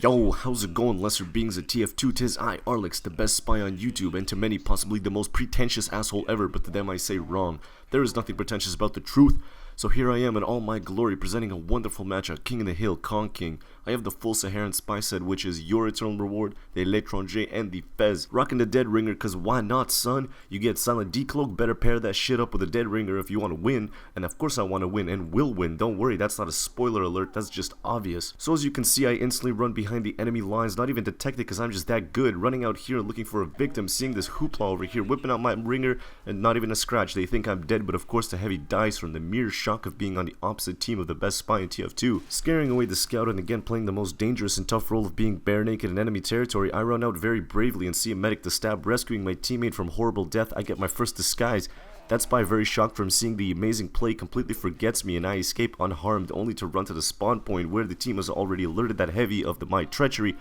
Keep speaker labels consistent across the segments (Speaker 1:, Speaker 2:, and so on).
Speaker 1: Yo, how's it going, lesser beings of TF2? Tis I, Arlix, the best spy on YouTube, and to many possibly the most pretentious asshole ever, but to them I say wrong. There is nothing pretentious about the truth. So here I am in all my glory, presenting a wonderful match at King of the Hill, Kong King. I have the full Saharan spy set, which is your eternal reward, the l'étranger, and the fez. Rocking the dead ringer, cause why not, son? You get silent decloak, better pair that shit up with a dead ringer if you want to win. And of course I want to win, and will win, don't worry, that's not a spoiler alert, that's just obvious. So as you can see, I instantly run behind the enemy lines, not even detected cause I'm just that good. Running out here looking for a victim, seeing this hoopla over here, whipping out my ringer, and not even a scratch. They think I'm dead, but of course the heavy dies from the mere shock of being on the opposite team of the best spy in TF2. Scaring away the scout and again playing the most dangerous and tough role of being bare naked in enemy territory, I run out very bravely and see a medic to stab, rescuing my teammate from horrible death. I get my first disguise. That spy, very shocked from seeing the amazing play, completely forgets me and I escape unharmed, only to run to the spawn point where the team has already alerted that heavy of my treachery.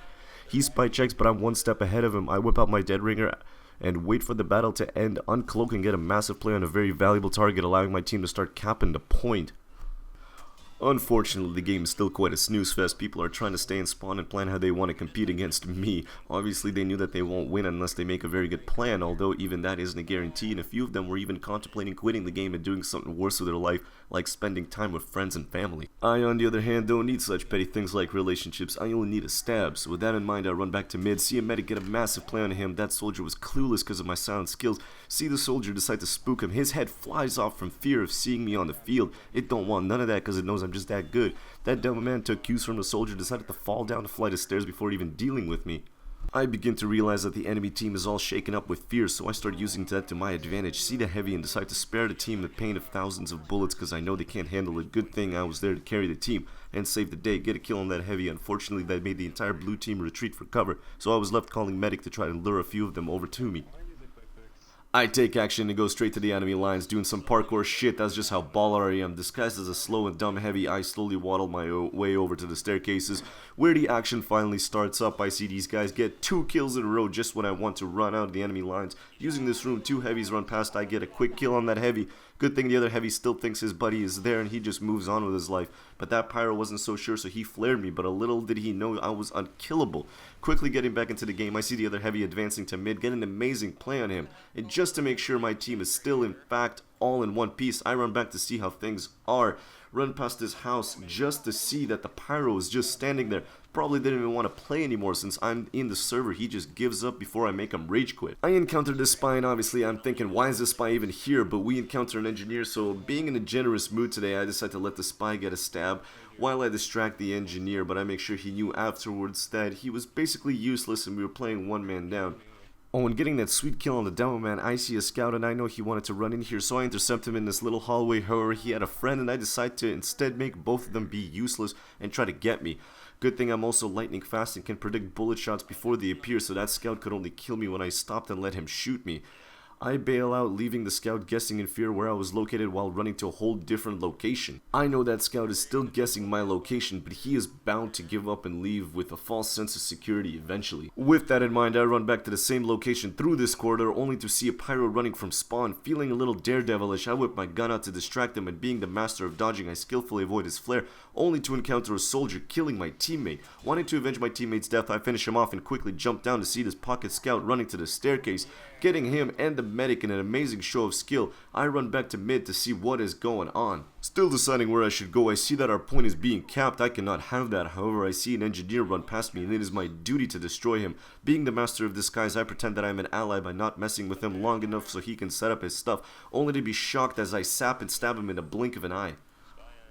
Speaker 1: He spy checks, but I'm one step ahead of him. I whip out my dead ringer and wait for the battle to end, uncloak and get a massive play on a very valuable target, allowing my team to start capping the point. Unfortunately, the game is still quite a snooze fest. People are trying to stay in spawn and plan how they want to compete against me. Obviously, they knew that they won't win unless they make a very good plan, although even that isn't a guarantee, and a few of them were even contemplating quitting the game and doing something worse with their life, like spending time with friends and family. I, on the other hand, don't need such petty things like relationships. I only need a stab. So with that in mind, I run back to mid, see a medic get a massive play on him. That soldier was clueless because of my silent skills. See the soldier decide to spook him. His head flies off from fear of seeing me on the field. It don't want none of that because it knows I'm just that good. That dumb man took cues from the soldier, decided to fall down a flight of stairs before even dealing with me. I begin to realize that the enemy team is all shaken up with fear, so I start using that to my advantage. See the heavy and decide to spare the team the pain of thousands of bullets because I know they can't handle it. Good thing I was there to carry the team and save the day. Get a kill on that heavy. Unfortunately, that made the entire blue team retreat for cover, so I was left calling medic to try to lure a few of them over to me. I take action and go straight to the enemy lines, doing some parkour shit. That's just how baller I am. Disguised as a slow and dumb heavy, I slowly waddle my way over to the staircases, where the action finally starts up. I see these guys get 2 kills in a row just when I want to run out of the enemy lines. Using this room, 2 heavies run past. I get a quick kill on that heavy. Good thing the other heavy still thinks his buddy is there and he just moves on with his life. But that pyro wasn't so sure, so he flared me, but a little did he know I was unkillable. Quickly getting back into the game, I see the other heavy advancing to mid, get an amazing play on him. And just to make sure my team is still in fact all in one piece, I run back to see how things are. Run past his house just to see that the pyro is just standing there. Probably didn't even want to play anymore since I'm in the server. He just gives up before I make him rage quit. I encountered this spy and obviously I'm thinking, why is this spy even here? But we encounter an engineer, so being in a generous mood today, I decide to let the spy get a stab while I distract the engineer, but I make sure he knew afterwards that he was basically useless and we were playing one man down. Oh, and getting that sweet kill on the demo man, I see a scout and I know he wanted to run in here, so I intercept him in this little hallway. However, he had a friend and I decide to instead make both of them be useless and try to get me. Good thing I'm also lightning fast and can predict bullet shots before they appear, so that scout could only kill me when I stopped and let him shoot me. I bail out, leaving the scout guessing in fear where I was located while running to a whole different location. I know that scout is still guessing my location, but he is bound to give up and leave with a false sense of security eventually. With that in mind, I run back to the same location through this corridor only to see a pyro running from spawn. Feeling a little daredevilish, I whip my gun out to distract him, and being the master of dodging, I skillfully avoid his flare, only to encounter a soldier killing my teammate. Wanting to avenge my teammate's death, I finish him off and quickly jump down to see this pocket scout running to the staircase. Getting him and the medic in an amazing show of skill, I run back to mid to see what is going on. Still deciding where I should go, I see that our point is being capped. I cannot have that. However, I see an engineer run past me and it is my duty to destroy him. Being the master of disguise, I pretend that I am an ally by not messing with him long enough so he can set up his stuff, only to be shocked as I sap and stab him in a blink of an eye.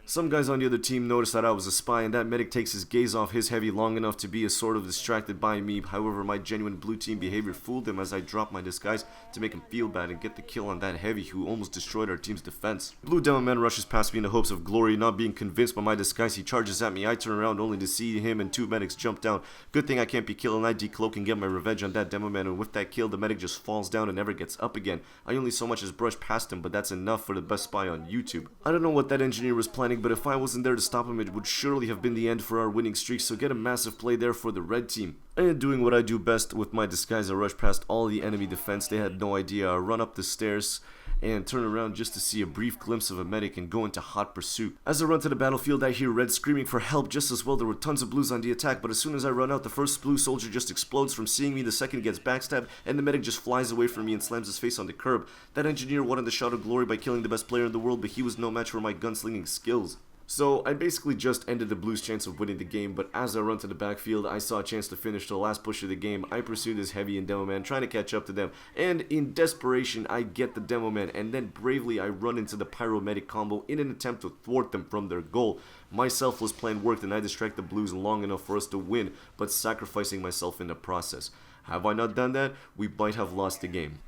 Speaker 1: Some guys on the other team notice that I was a spy, and that medic takes his gaze off his heavy long enough to be sort of distracted by me. However, my genuine blue team behavior fooled him as I dropped my disguise to make him feel bad and get the kill on that heavy who almost destroyed our team's defense. Blue demo man rushes past me in the hopes of glory. Not being convinced by my disguise, he charges at me. I turn around only to see him and 2 medics jump down. Good thing I can't be killed and I decloak and get my revenge on that demo man, and with that kill, the medic just falls down and never gets up again. I only so much as brush past him, but that's enough for the best spy on YouTube. I don't know what that engineer was planning, but if I wasn't there to stop him, it would surely have been the end for our winning streak, so get a massive play there for the red team. And doing what I do best with my disguise, I rush past all the enemy defense. They had no idea. I run up the stairs and turn around just to see a brief glimpse of a medic and go into hot pursuit. As I run to the battlefield, I hear red screaming for help. Just as well, there were tons of blues on the attack, but as soon as I run out, the first blue soldier just explodes from seeing me, the second gets backstabbed, and the medic just flies away from me and slams his face on the curb. That engineer won the shot of glory by killing the best player in the world, but he was no match for my gunslinging skills. So I basically just ended the Blues' chance of winning the game, but as I run to the backfield, I saw a chance to finish the last push of the game. I pursue this heavy and demo man, trying to catch up to them, and in desperation, I get the demo man, and then bravely I run into the pyromedic combo in an attempt to thwart them from their goal. My selfless plan worked, and I distract the Blues long enough for us to win, but sacrificing myself in the process. Have I not done that? We might have lost the game.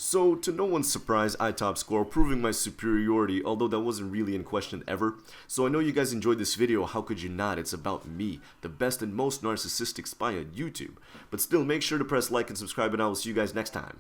Speaker 1: So, to no one's surprise, I top score, proving my superiority, although that wasn't really in question ever. So I know you guys enjoyed this video, how could you not? It's about me, the best and most narcissistic spy on YouTube. But still, make sure to press like and subscribe, and I will see you guys next time.